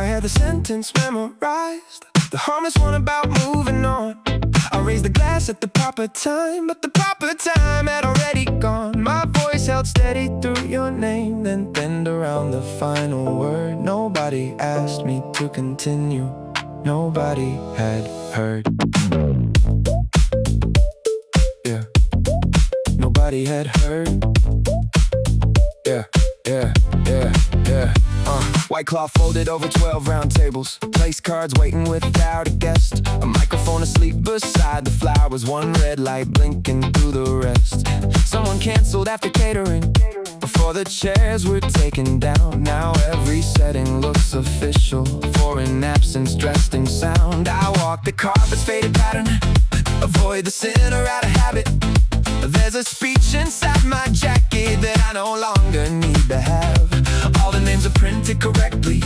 I had the sentence memorized, the harmless one about moving on. I raised the glass at the proper time, but the proper time had already gone. My voice held steady through your name, then bend around the final word. Nobody asked me to continue, nobody had heard. Yeah, nobody had heard. Yeah, yeah, yeah, yeah. White cloth folded over 12 round tables, place cards waiting without a guest, a microphone asleep beside the flowers, one red light blinking through the rest. Someone canceled after catering, before the chairs were taken down. Now every setting looks official, for an absence dressed in sound. I walk the carpet's faded pattern, avoid the sinner out of habit. There's a speech inside my jacket that I no longer need to have. All the names are printed correctly,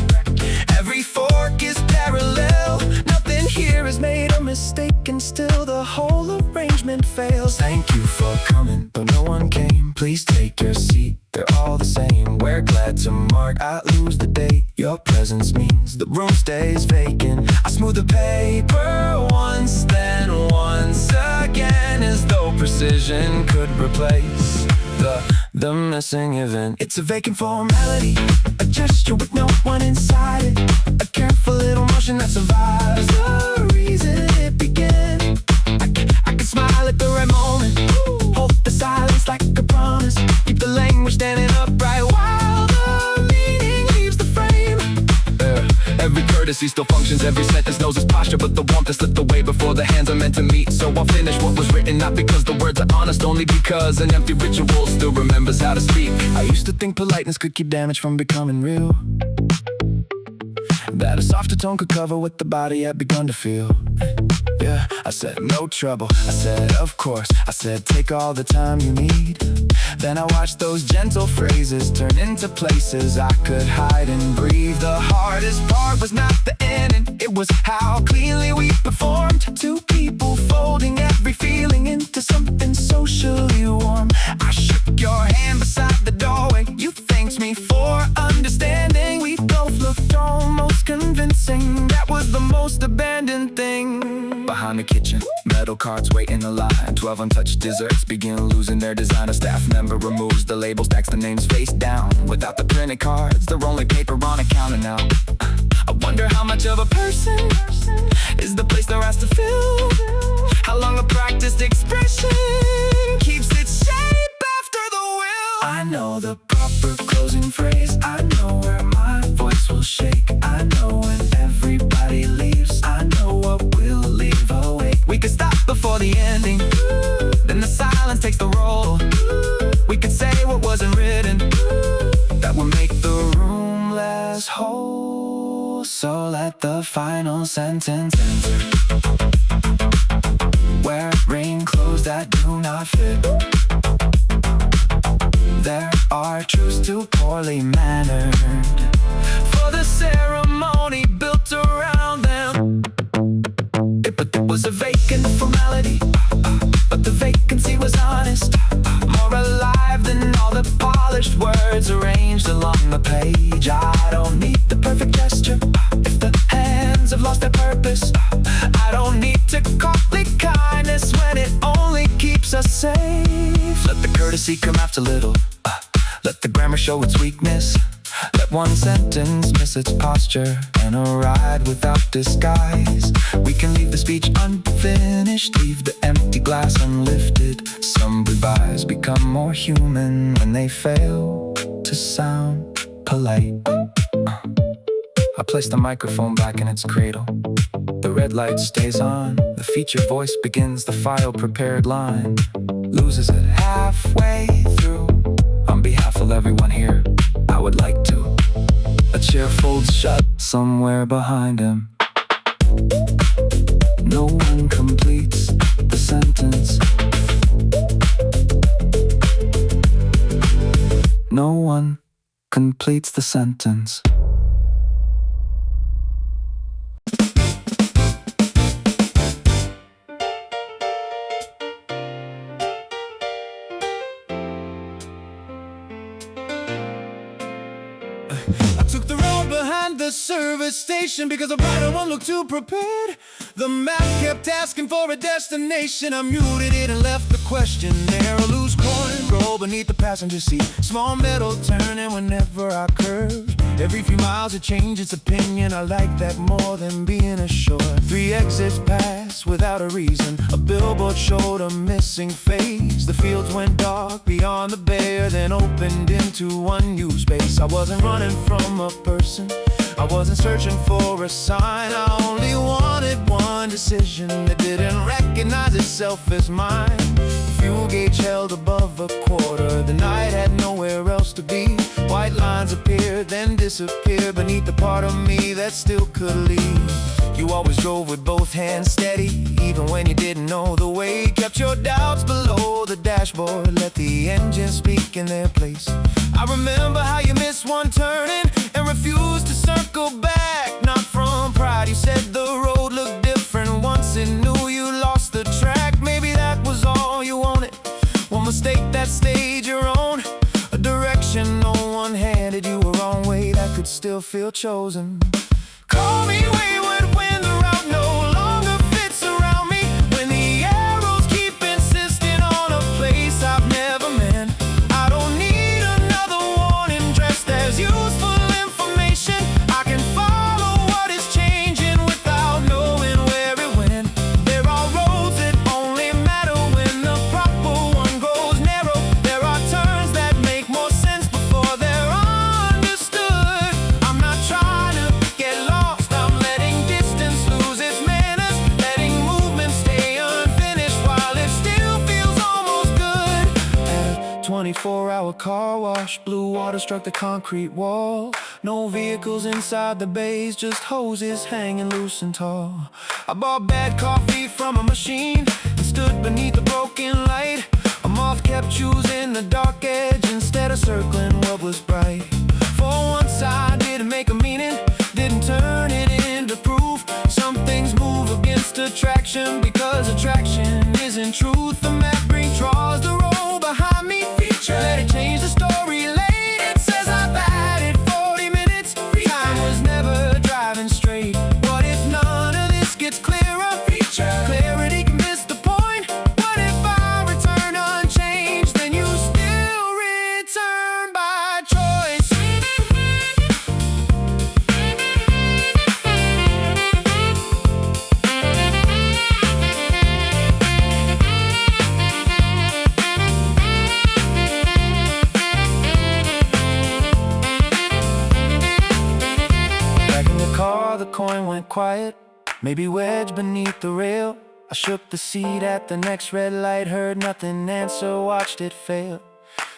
every fork is parallel. Nothing here is made a mistake, and still the whole arrangement fails. Thank you for coming, though no one came. Please take your seat, they're all the same. We're glad to mark I lose the date. Your presence means the room stays vacant. I smooth the paper once, then once again, as though precision could replace the missing event. It's a vacant formality, a gesture with no one inside it, a careful little motion that survives the reason it began. I can smile at the right moment, hold the silence like a promise, keep the language standing upright while the meaning leaves the frame. Every courtesy still functions, every sentence knows its posture, but the warmth has slipped away before the hands are meant to meet. So I'll finish what was written, not because the words are honest, only because an empty ritual still remembers how to speak. I used to think politeness could keep damage from becoming real, that a softer tone could cover what the body had begun to feel. Yeah, I said no trouble, I said of course, I said take all the time you need. Then I watched those gentle phrases turn into places I could hide and breathe. The hardest part was not the ending, it was how cleanly we performed. Two people folding every feeling into something socially warm. I shook your hand beside the doorway, you thanked me for understanding. We both looked almost convincing, that was the most abandoned thing. Behind the kitchen, metal carts wait in a line, 12 untouched desserts begin losing their design. A staff member removes the label, stacks the names face down. Without the printed cards, they're only paper on a counter now. I wonder how much of a person is the place they're asked to fill. How long a practiced expression keeps its shape after the will. I know the proper closing phrase, I know where my voice will shake. I know when everybody leaves, I know what we'll leave awake. We could stop before the ending, then the silence takes the role. We could say what wasn't written, that would make the room less whole. So let the final sentence enter, wearing clothes that do not fit. There are truths too poorly mannered for the ceremony built around them. But it was a vacant formality, but the vacancy was honest, more alive than all the polished words arranged along the page. I don't need the perfect gesture if the hands have lost their purpose. I don't need to copy kindness when it only keeps us safe. Let the courtesy come after little, let the grammar show its weakness. Let one sentence miss its posture and a ride without disguise. We can leave the speech unfinished, leave the empty glass unlifted. Some goodbyes become more human when they fail to sound polite. I place the microphone back in its cradle. The red light stays on. The featured voice begins the file prepared line, loses it halfway through. On behalf of everyone here, I would like to. A chair folds shut somewhere behind him. No one completes the sentence. No one completes the sentence. I took the road behind find the service station because the rider won't look too prepared. The map kept asking for a destination. I muted it and left the question there. A loose coin roll beneath the passenger seat. Small metal turning whenever I curve. Every few miles it changed its opinion. I like that more than being assured. 3 exits passed without a reason. A billboard showed a missing face. The fields went dark beyond the bare, then opened into unused space. I wasn't running from a person, I wasn't searching for a sign. I only wanted one decision that didn't recognize itself as mine. The fuel gauge held above a quarter. The night had nowhere else to be. White lines appeared, then disappeared beneath the part of me that still could leave. You always drove with both hands steady, even when you didn't know the way. Kept your doubts below the dashboard, let the engine speak in their place. I remember how you missed one turning and refused to circle back. Not from pride, you said the road looked different once it knew you lost the track. Maybe that was all you wanted, one mistake that stayed your own. A direction no one handed you, a wrong way that could still feel chosen. Call me wayward when the route no longer fits around me. When the arrows keep insisting on a place I've never been. I don't need another warning dressed as useful information. I can follow what is changing without knowing where it went. There are roads that only matter when the proper one goes narrow. There are turns that make more sense before they're understood. I'm not trying to get lost, I'm letting distance lose its manners, letting movement stay unfinished while it still feels almost good. At a 24-hour car wash, blue water struck the concrete wall. No vehicles inside the bays, just hoses hanging loose and tall. I bought bad coffee from a machine and stood beneath the broken light. A moth kept choosing the dark edge instead of circling what was bright. For once I didn't make a meaning, didn't turn it into proof. Some things move against attraction because attraction isn't truth. The map draws the road behind me. Let it change the story late. It says I've added 40 minutes. Time was never driving straight. What if none of this gets clearer? Clarity can miss the point. What if I return unchanged? Then you still return by choice. Back in the car, the coin went quiet, maybe wedged beneath the rail. I shook the seat at the next red light, heard nothing answer, watched it fail.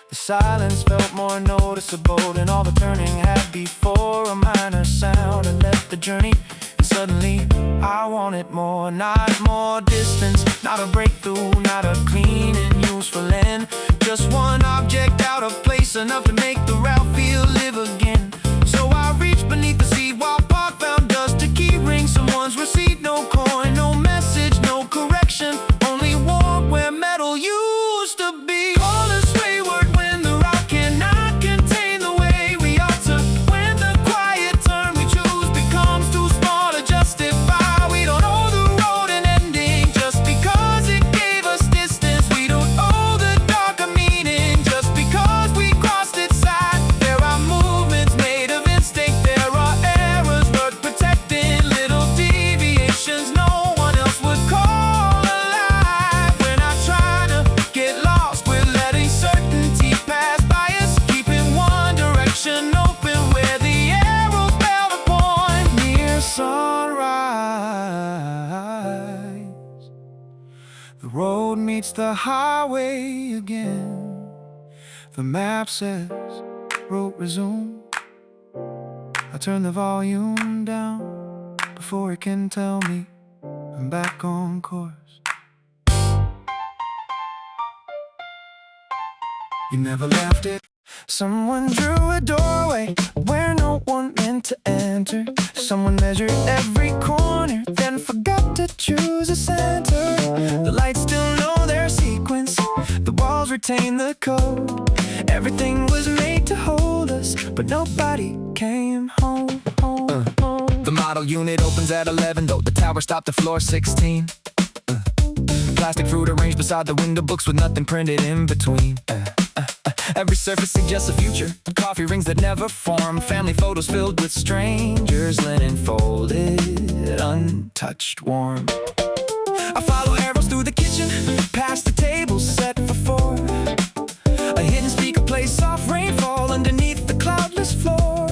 The silence felt more noticeable than all the turning had before. A minor sound and left the journey, and suddenly I wanted more. Not more distance, not a breakthrough, not a clean and useful end. Just one object out of place, enough to make the route feel live again. So I reached beneath the seat while park found dust, a key ring, someone's receipt. No coin, no message, no correction, only warmth where metal used to be. Call us wayward when the route cannot contain the way we ought to. When the quiet turn we choose becomes too small to justify. We don't owe the road an ending just because it gave us distance. We don't owe the dark a meaning just because we crossed its side. There are movements made of instinct, there are errors worth protecting, little deviations no one else would call alive. We're not trying to get lost, we're letting certainty pass by us, keeping one direction open where the arrows bear the point. Near sunrise, the road meets the highway again. The map says, route resume. I turn the volume down before it can tell me I'm back on course. You never left it. Someone drew a doorway where no one meant to enter. Someone measured every corner, then forgot to choose a center. The lights still know their sequence, the walls retain the code. Everything was made to hold us, but nobody came home. model unit opens at 11, though the tower stopped at floor 16. Plastic fruit arranged beside the window, books with nothing printed in between. Every surface suggests a future. Coffee rings that never form. Family photos filled with strangers. Linen folded, untouched, warm. I follow arrows through the kitchen, past the table set for four. A hidden speaker plays soft rainfall underneath the cloudless floor.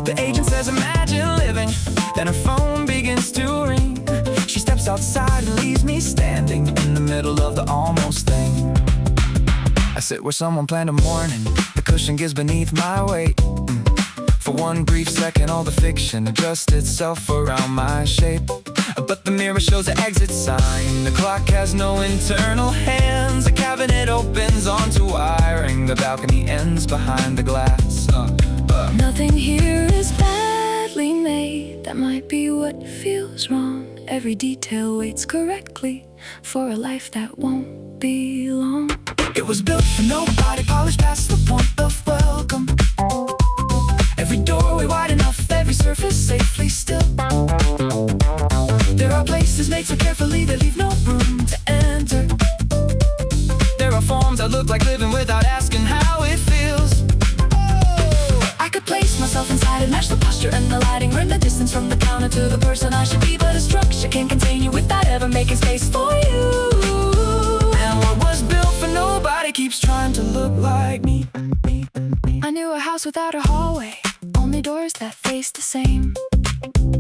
The agent says imagine living, then her phone begins to ring. She steps outside and leaves me standing in the middle of the almost thing. I sit where someone planned a morning. The cushion gives beneath my weight. For one brief second all the fiction adjusts itself around my shape. But the mirror shows an exit sign. The clock has no internal hands. The cabinet opens onto wiring. The balcony ends behind the glass. Nothing here is badly made. That might be what feels wrong. Every detail waits correctly for a life that won't be long. It was built for nobody, polished past the point of welcome. Every doorway wide enough, every surface safely still. There are places made so carefully they leave no room to enter. There are forms that look like living without asking how it feels. I could place myself inside and match the posture and the lighting. Run the distance from the counter to the person I should be. But a structure can't contain you without ever making space for you. And what was built for nobody keeps trying to look like me. I knew a house without a hallway, only doors that faced the same.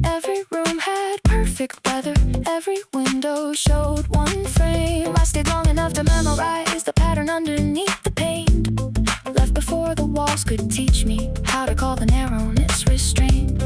Every room had perfect weather, every window showed one frame. I stayed long enough to memorize the pattern underneath the paint. Left before the walls could teach me how to call the narrowness restrained.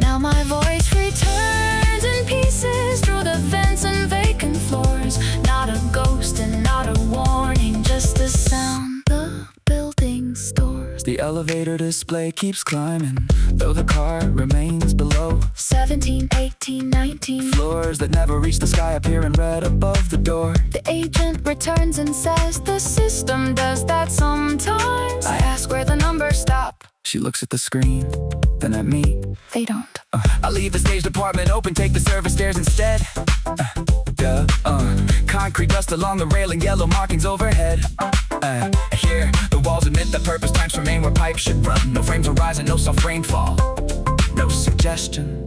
Now my voice returns in pieces through the vents and vacant floors. Not a ghost and not a warning, just the sound the building stores. The elevator display keeps climbing, though the car remains below. 17, 18, 19 Floors that never reach the sky appear in red above the door. The agent returns and says the system does that sometimes. I ask where the numbers stop. She looks at the screen, then at me. They don't. I leave the stage department open, take the service stairs instead. Concrete dust along the railing, yellow markings overhead. Here, the walls admit that purpose times remain where pipes should run. No frames horizon, no soft rainfall, no suggestion.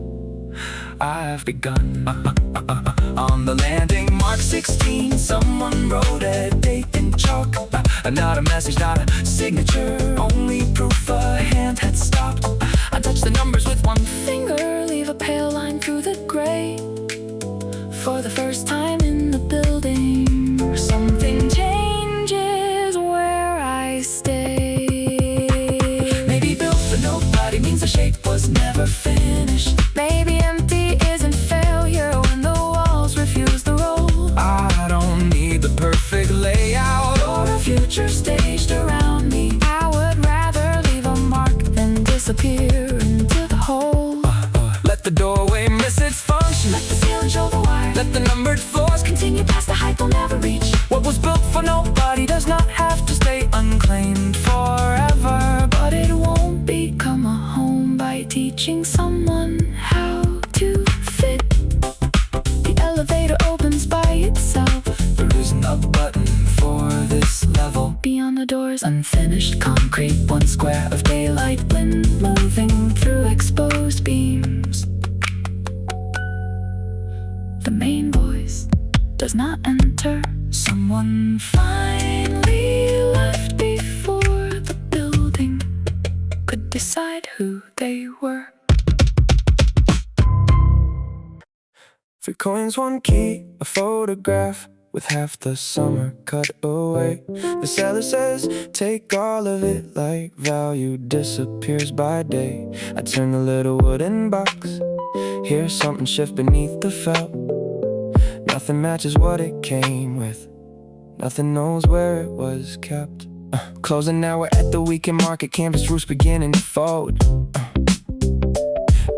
I've begun. On the landing, mark 16. Someone wrote a date in chalk. Not a message, not a signature, only proof a hand had stopped. I touch the numbers with one finger, leave a pale line through the gray. For the first time in the building, something changes where I stay. Maybe built for nobody means the shape was never finished. Maybe empty isn't failure when the walls refuse the roll. I don't need the perfect layout or a future staged around me. I would rather leave a mark than disappear into the hole. Let the doorway miss its function. Let the ceiling show the wire. Let the numbered floors continue past the height they'll never reach. What was built for nobody does not have to stay unclaimed forever. But it won't become a home by teaching someone how to fit. The elevator opens by itself. There isn't a button for this level. Beyond the doors, unfinished concrete, one square of daylight, wind moving through exposed beams. The main voice does not enter. Someone Finally left before the building could decide who they were. 3 coins, 1 key, a photograph with half the summer cut away. The seller says, take all of it, like value disappears by day. I turn the little wooden box, hear something shift beneath the felt. Nothing matches what it came with, nothing knows where it was kept. Closing hour at the weekend market, canvas roofs beginning to fold.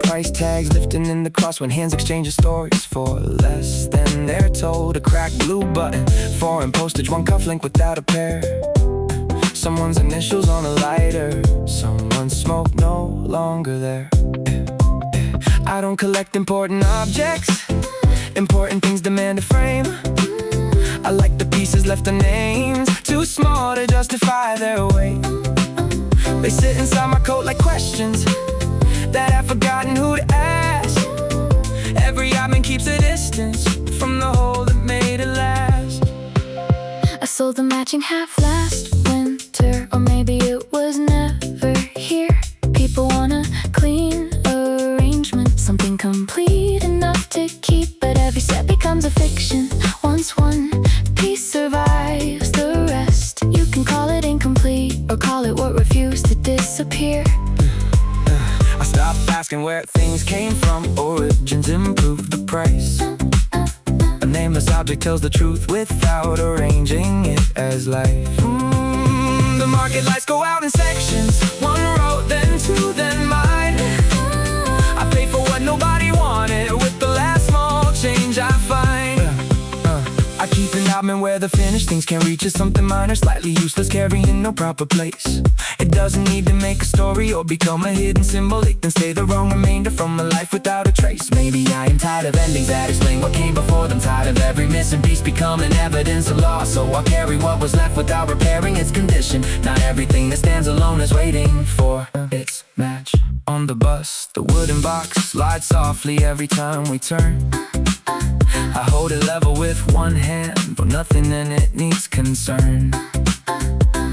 Price tags lifting in the cross when hands exchange stories for less than they're told. A cracked blue button, foreign postage, one cufflink without a pair. Someone's initials on a lighter, someone's smoke no longer there. I don't collect important objects. Important things demand a frame. I like the pieces left unnamed, too small to justify their weight. They sit inside my coat like questions that I've forgotten who to ask. Every Oddment keeps a distance from the hole that made it last. I sold the matching half last winter, or maybe it was never here. People want a clean arrangement, something complete enough to keep, but every set becomes a fiction. Once one piece survives the rest, you can call it incomplete or call it what refused to disappear. I stopped asking where things came from. Origins improve the price. A nameless object tells the truth without arranging it as life. The market lights go out in sections. One road, then two, then mine. I pay for what nobody wanted with the last small change I find. I keep an Oddment where the finished things can reach is something minor, slightly useless, carrying no proper place. It doesn't need to make a story or become a hidden symbol. It can stay the wrong remainder from a life without a trace. Maybe I am tired of endings that explain what came before them. Tired of every missing piece becoming evidence of loss. So I carry what was left without repairing its condition. Not everything that stands alone is waiting for its match. On the bus, the wooden box slides softly every time we turn. I hold it level with one hand, but nothing in it needs concern.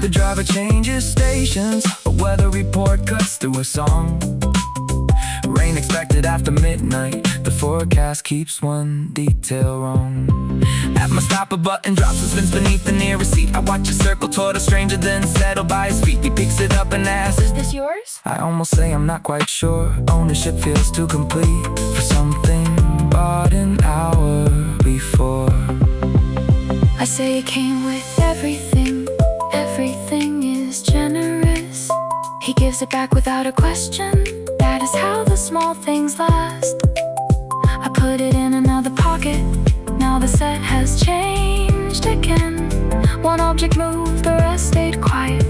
The driver changes stations, a weather report cuts through a song. Rain expected after midnight, the forecast keeps one detail wrong. At my stop, a button drops and spins beneath the nearest seat. I watch it circle toward a stranger, then settle by his feet. He picks it up and asks, Is this yours? I almost say I'm not quite sure. Ownership feels too complete for something bought an hour before. I say it came with everything. Everything is generous. He gives it back without a question. That is how the small things last. I put it in another pocket. Now the set has changed again. One object moved, the rest stayed quiet.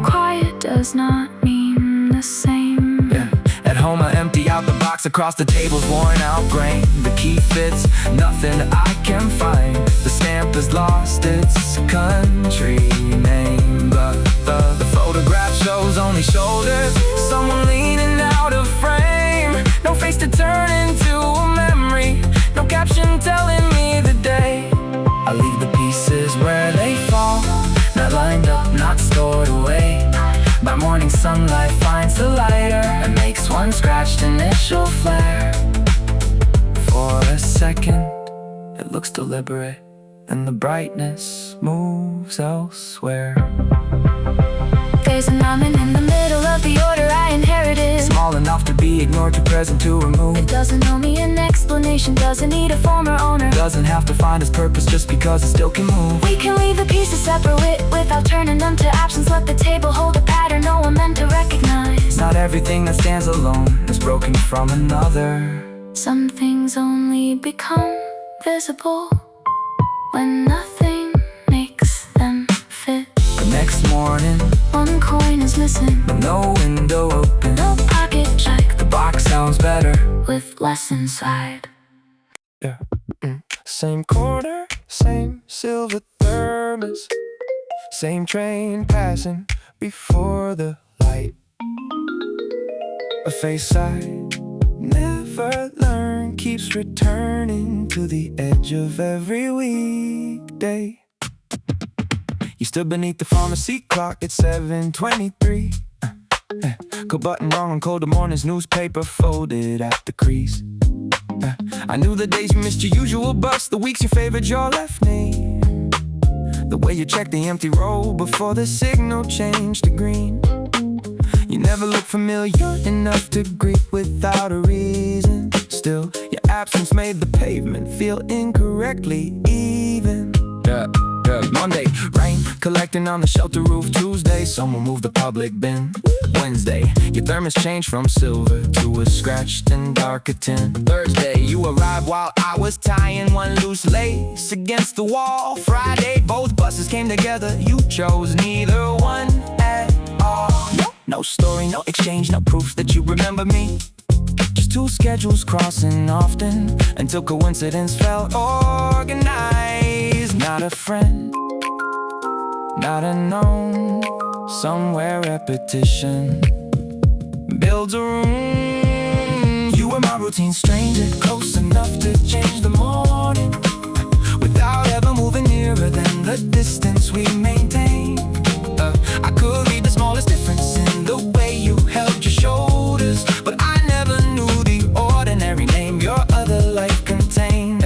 Quiet does not mean the same. Yeah. At home I empty out the box across the table's worn out grain. The key fits, nothing I can find. The stamp has lost its country name. But the photograph shows only shoulders. Someone leaning out of frame. No face to turn into a memory. No caption telling me the day. I leave the pieces where they fall. Not lined up, not stored away. By morning sunlight finds the lighter and makes one scratched initial flare. For a second, it looks deliberate, and the brightness moves elsewhere. There's an Oddment in the middle of the order I inherited. Small enough to be ignored, too present to remove. It doesn't owe me an explanation, doesn't need a former owner. Doesn't have to find its purpose just because it still can move. We can leave the pieces separate without turning them to absence. Let the table hold a pattern no one meant to recognize. Not everything that stands alone is broken from another. Some things only become visible when nothing makes them fit. The next morning, one coin is missing, no window open, no pocket check. the box sounds better with less inside. Yeah. Same corner, same silver thermos, same train passing before the light. A face I never learned keeps returning to the edge of every weekday. You stood beneath the pharmacy clock at 7:23. Go button wrong on colder mornings, newspaper folded at the crease. I knew the days you missed your usual bus, the weeks you favored your left knee. The way you checked the empty row before the signal changed to green. You never looked familiar enough to greet without a reason. Still, your absence made the pavement feel incorrectly even. Monday, rain collecting on the shelter roof. Tuesday, someone moved the public bin. Wednesday, your thermos changed from silver to a scratched and darker tin. Thursday, you arrived while I was tying one loose lace against the wall. Friday, both buses came together. You chose neither one at all. No story, no exchange, no proof that you remember me. two schedules crossing often, until coincidence felt organized. Not a friend, not a known, somewhere repetition builds a room. You were my routine stranger, close enough to change the morning, without ever moving nearer than the distance we maintained. I could read the smallest difference in the way you held your shoulders, but I never knew the ordinary name your other life contained.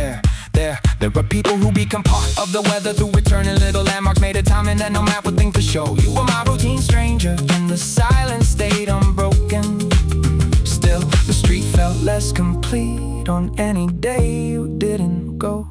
There are people who become part of the weather through returning little landmarks made of time, and then no map with things to show. You were my routine stranger, and the silence stayed unbroken. Still, the street felt less complete on any day you didn't go.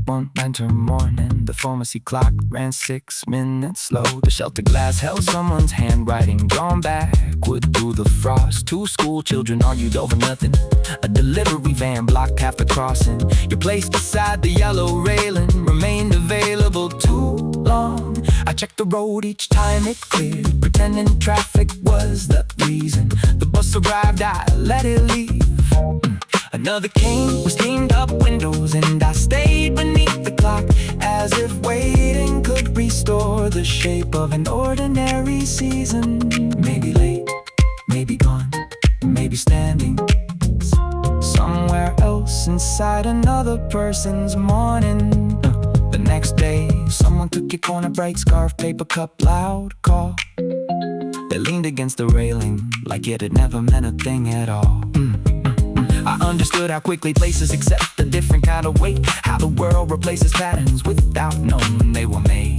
One winter morning, the pharmacy clock ran 6 minutes slow. The shelter glass held someone's handwriting drawn backward through the frost. 2 school children argued over nothing. A delivery van blocked half the crossing. Your place beside the yellow railing remained available too long. I checked the road each time it cleared, pretending traffic was the reason. The bus arrived, I let it leave. Another came with steamed up windows, and I stayed beneath the clock, as if waiting could restore the shape of an ordinary season. Maybe late, maybe gone, maybe standing somewhere else inside another person's morning. The next day, someone took your corner, bright scarf, paper cup, loud call. They leaned against the railing like it had never meant a thing at all. I understood how quickly places accept a different kind of weight, how the world replaces patterns without knowing they were made.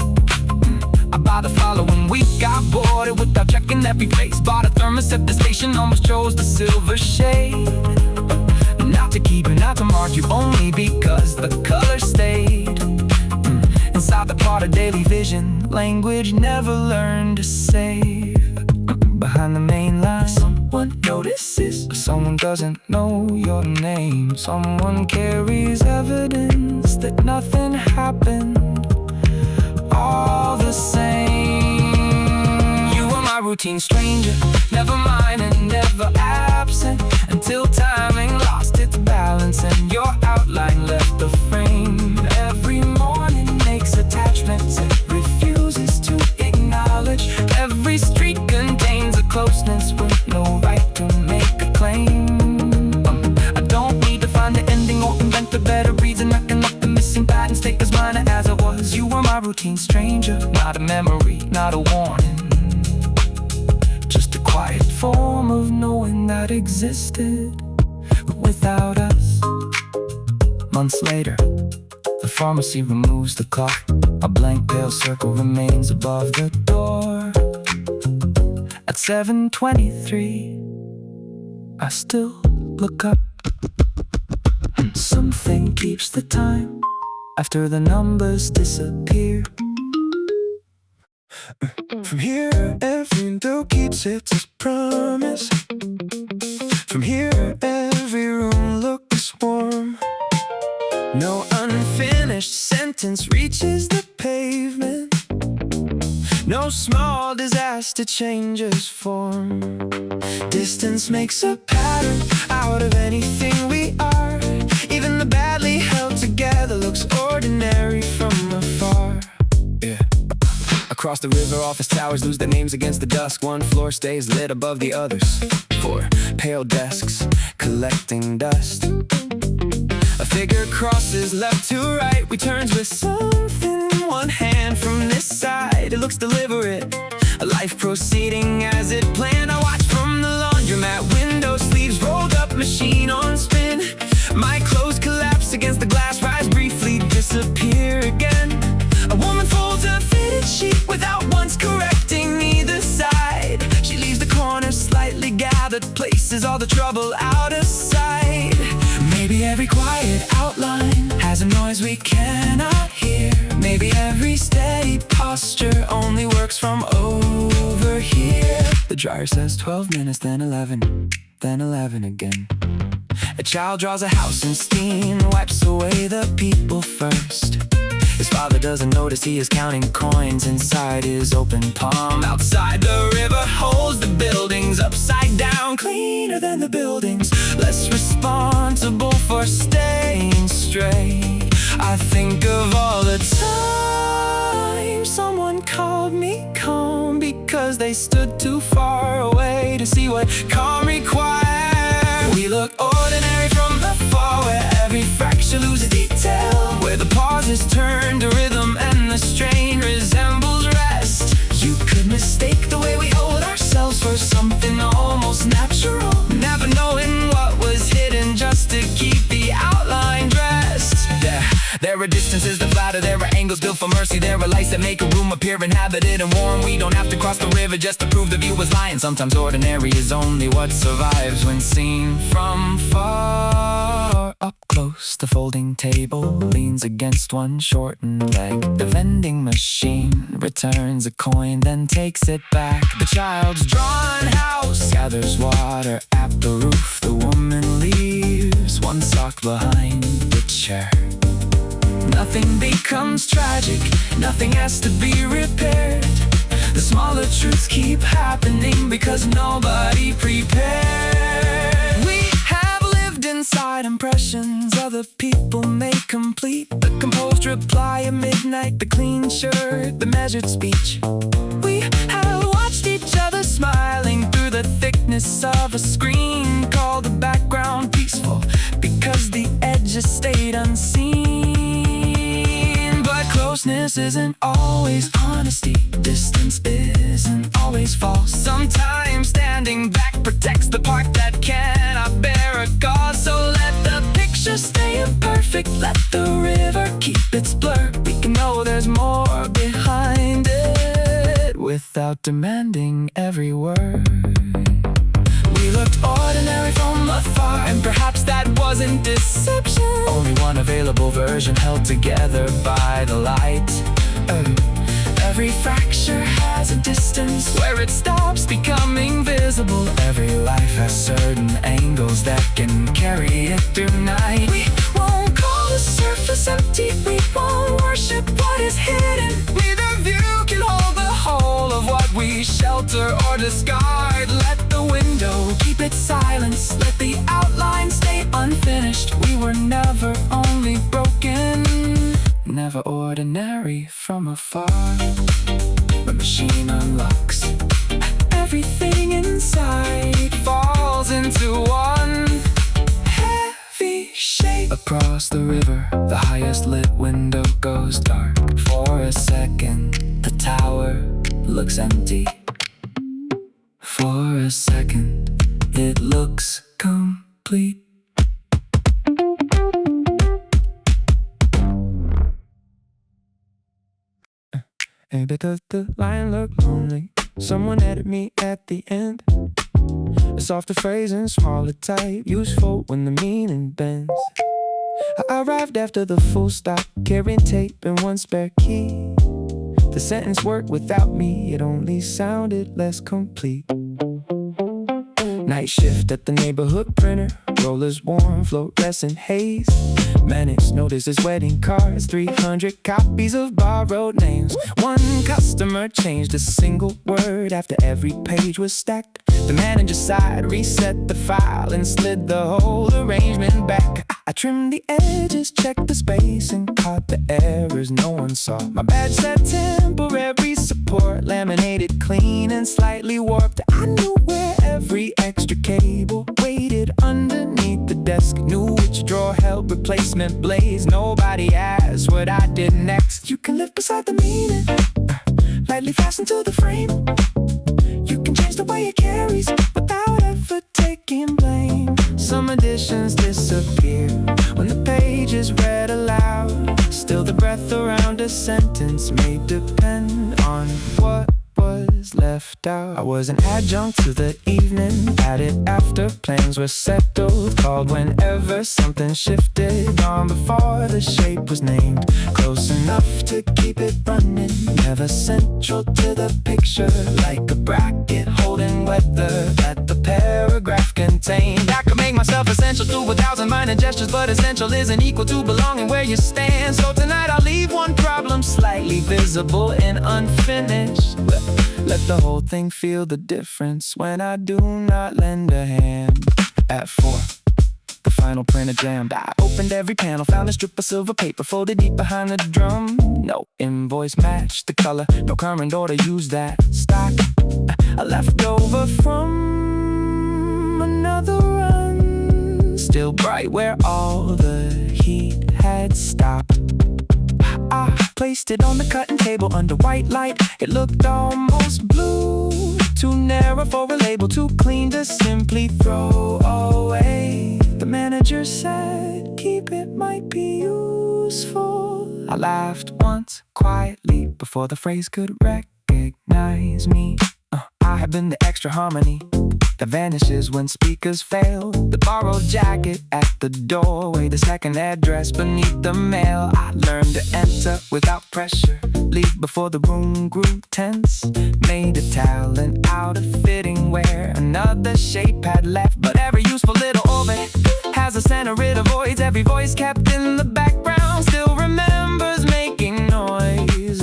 By the following week, got bored without checking every face. Bought a thermos at the station, almost chose the silver shade. Not to keep you, not to mark you, only because the color stayed inside the part of daily vision language never learned to save. Behind the main line, someone notices, someone doesn't know your name. Someone carries evidence that nothing happened. All the same, you were my routine stranger, never mine and never absent, until timing lost its balance and your outline left the frame. Every morning makes attachments it refuses to acknowledge. Every street contains a closeness with no right to make a claim. I don't need to find the ending or invent a better reason. Reckon up the missing patterns, take as minor as I was. You were my routine stranger, not a memory, not a warning, just a quiet form of knowing that existed without us. Months later, the pharmacy removes the clock. A blank pale circle remains above the door. At 7:23, I still look up. Something keeps the time after the numbers disappear. From here, every window keeps its promise. From here, every room looks warm. No unfinished sentence reaches the pavement. No small disaster changes form. Distance makes a pattern out of anything we are. Even the badly held together looks ordinary from afar. Yeah. Across the river, office towers lose their names against the dusk. One floor stays lit above the others. 4 pale desks collecting dust. A figure crosses left to right, returns with something in one hand from this side. It looks deliberate, a life proceeding as it planned. I watch from the laundromat window, sleeves rolled up, machine on spin. My clothes collapse against the glass, rise briefly, disappear again. A woman folds a fitted sheet without once correcting either side. She leaves the corners slightly gathered, places all the trouble out of sight. Maybe every quiet outline has a noise we cannot hear. Maybe every steady posture only works from over here. The dryer says 12 minutes, then 11, then 11 again. A child draws a house in steam, wipes away the people first. His father doesn't notice he is counting coins inside his open palm. Outside the river holds the buildings upside down, cleaner than the buildings. responsible for staying straight. I think of all the time someone called me calm because they stood too far away to see what calm required. We look ordinary from afar, where every fracture loses detail, where the pauses turn to rhythm and the strain resembles rest. You could mistake the way we hold ourselves for something almost natural, never knowing what was hidden just to keep the outline dressed. There are distances that flatter, there are angles built for mercy, there are lights that make a room appear inhabited and warm. We don't have to cross the river just to prove the view was lying. Sometimes ordinary is only what survives when seen from far. Up close, the folding table leans against one shortened leg. The vending machine returns a coin, then takes it back. The child's drawn house gathers water at the roof. The woman leaves one sock behind the chair. Nothing becomes tragic, nothing has to be repaired. The smaller truths keep happening because nobody prepared. We have lived inside impressions other people make complete. The composed reply at midnight, the clean shirt, the measured speech. We have watched each other smiling through the thickness of a screen. Called the background peaceful because the edges stayed unseen. Closeness isn't always honesty, distance isn't always false. Sometimes standing back protects the part that cannot bear a cause. So let the picture stay imperfect, let the river keep its blur. We can know there's more behind it without demanding every word. We looked ordinary from afar, and perhaps that wasn't deception. Only one available version held together by the light. Every fracture has a distance where it stops becoming visible. Every life has certain angles that can carry it through night. We won't call the surface empty, we won't worship what is hidden. Neither view can hold the whole of what we shelter or discard. Let the window keep its silence, let the outline stay unfinished. We were never only broken, never ordinary from afar. The machine unlocks, everything inside falls into one heavy shape. Across the river, the highest lit window goes dark. For a second, the tower looks empty. For a second, it looks complete. And because the line looked lonely, someone added me at the end. A softer phrase and smaller type, useful when the meaning bends. I arrived after the full stop, carrying tape and one spare key. The sentence worked without me, it only sounded less complete. Night shift at the neighborhood printer, rollers warm, fluorescent haze. Menace notices wedding cards, 300 copies of borrowed names. One customer changed a single word after every page was stacked. The manager sighed, reset the file, and slid the whole arrangement back. I trimmed the edges, checked the space, and caught the errors no one saw. My badge said temporary support, laminated clean and slightly warped. I knew where every extra cable waited underneath the desk. Knew which drawer held replacement blades. Nobody asked what I did next. You can live beside the meaning, lightly fastened to the frame. You can change the way it carries without ever taking blame. Some editions disappear when the page is read aloud. Still the breath around a sentence may depend on what was left out. I was an adjunct to the evening, added after plans were settled. Called whenever something shifted, gone before the shape was named. Close enough to keep it running, never central to the picture. Like a bracket holding weather that the paragraph contained. I could make myself essential through 1,000 minor gestures, but essential isn't equal to belonging where you stand. So tonight I'll leave one problem slightly visible and unfinished. Let the whole thing feel the difference when I do not lend a hand. At 4, the vinyl printer jammed. I opened every panel, found a strip of silver paper folded deep behind the drum. No invoice matched the color, no current order used that stock. A leftover from another run, still bright where all the heat had stopped. I placed it on the cutting table under white light. It looked almost blue, too narrow for a label, too clean to simply throw away. The manager said, keep it, might be useful. I laughed once quietly before the phrase could recognize me. I had been the extra harmony that vanishes when speakers fail. The borrowed jacket at the doorway, the second address beneath the mail. I learned to enter without pressure, leave before the room grew tense. Made a talent out of fitting where another shape had left. But every useful little orbit has a center it avoids. Every voice kept in the background still remembers making noise.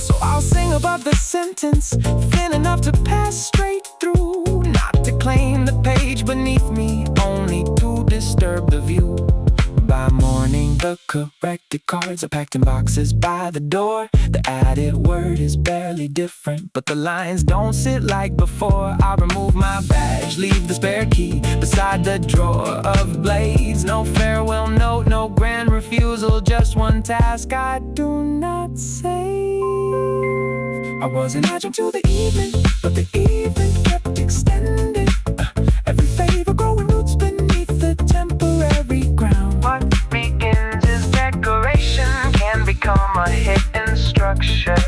So I'll sing above the sentence, thin enough to pass straight through, not to claim the page beneath me, only to disturb the view. By morning, the corrected cards are packed in boxes by the door. The added word is barely different, but the lines don't sit like before. I remove my badge, leave the spare key beside the drawer of blades. No farewell note, no grand refusal, just one task I do not say. I was an adjunct to the evening, but the evening kept extending. Every favor growing roots beneath the temporary ground. What begins as decoration can become a hidden structure.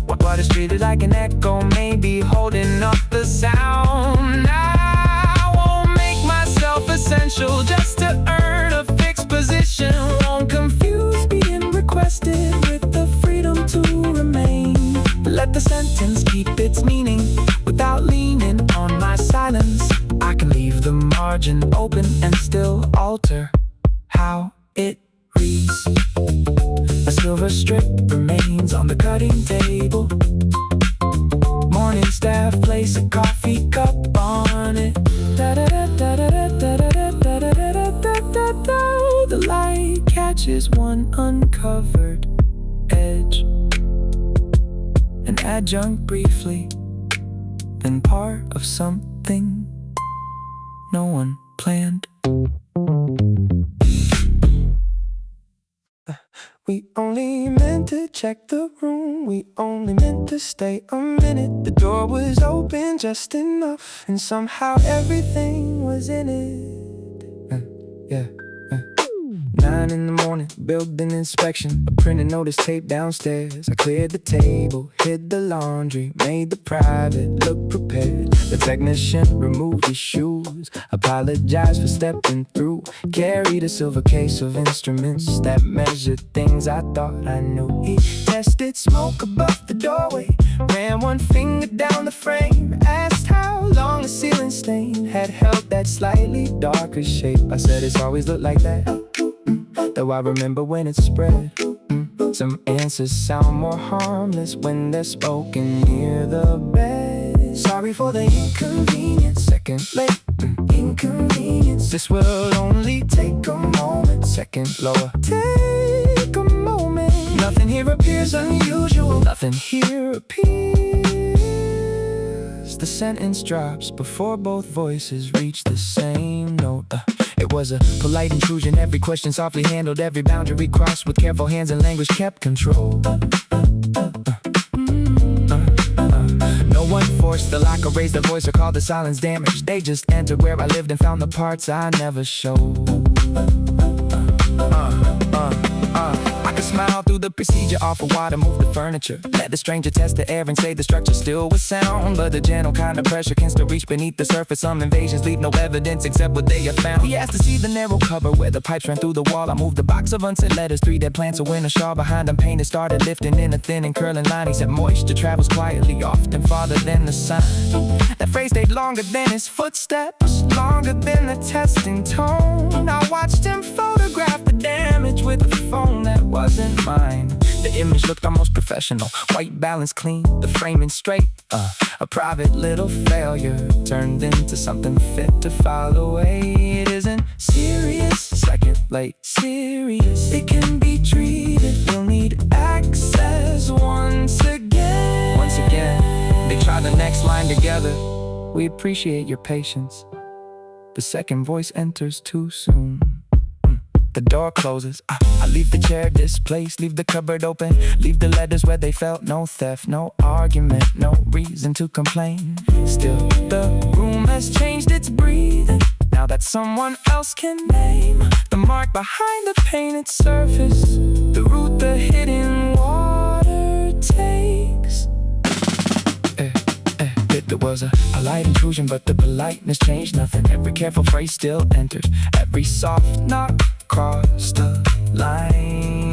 What is treated like an echo may be holding up the sound. I won't make myself essential just to earn a fixed position. Won't confuse being requested with the freedom to remain. Let the sentence keep its meaning without leaning on my silence. I can leave the margin open and still alter how it reads. A silver strip remains on the cutting table. Morning staff place a coffee cup on it. The light catches one uncovered edge. An adjunct briefly, then part of something no one planned. We only meant to check the room, we only meant to stay a minute. The door was open just enough, and somehow everything was in it. 9 in the morning, building inspection, a printed notice taped downstairs. I cleared the table, hid the laundry, made the private look prepared. The technician removed his shoes, apologized for stepping through. Carried a silver case of instruments that measured things I thought I knew. He tested smoke above the doorway, ran one finger down the frame, asked how long the ceiling stain had held that slightly darker shape. I said it's always looked like that, though I remember when it spread. Some answers sound more harmless when they're spoken near the bed. Sorry for the inconvenience, second late, inconvenience. This will only take a moment, second lower, take a moment. Nothing here appears unusual, nothing here appears. The sentence drops before both voices reach the same note. It was a polite intrusion, every question softly handled, every boundary crossed with careful hands and language kept control. No one forced the lock or raised their voice or called the silence damage. They just entered where I lived and found the parts I never showed. I could smile through the procedure, offer water, move the furniture. Let the stranger test the air and say the structure still was sound. But the gentle kind of pressure can still reach beneath the surface. Some invasions leave no evidence except what they have found. He asked to see the narrow cover where the pipes ran through the wall. I moved the box of unsent letters, 3 dead plants, a winter shawl behind them. Painted started lifting in a thin and curling line. He said moisture travels quietly, often farther than the sign. That phrase stayed longer than his footsteps, longer than the testing tone. I watched him photograph the damage with a phone that wasn't mine. The image looked almost professional. White balance clean, the framing straight. A private little failure turned into something fit to file away. It isn't serious, second late, serious. It can be treated, we'll need access once again. Once again, they try the next line together. We appreciate your patience. The second voice enters too soon. The door closes, I leave the chair displaced, leave the cupboard open, leave the letters where they felt. No theft, no argument, no reason to complain. Still, the room has changed its breathing, now that someone else can name the mark behind the painted surface, the route the hidden water takes. There was a polite intrusion, but the politeness changed nothing. Every careful phrase still enters, every soft knock crossed the line.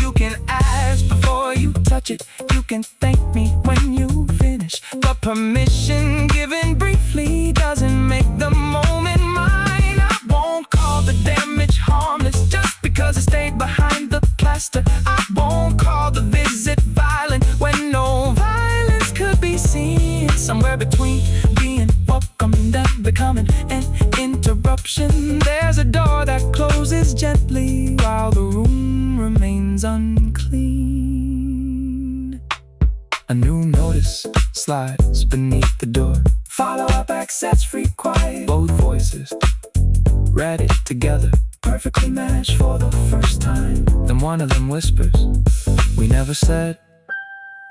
You can ask before you touch it, you can thank me when you finish, but permission given briefly doesn't make the moment mine. I won't call the damage harmless just because it stayed behind the plaster. I won't call the visit violent when no violence could be seen. Somewhere between being welcome and then becoming an interruption, there's a door that closes gently while the room remains unclean. A new notice slides beneath the door. Follow-up access free quiet. Both voices read it together, perfectly matched for the first time. Then one of them whispers, we never said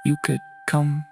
you could come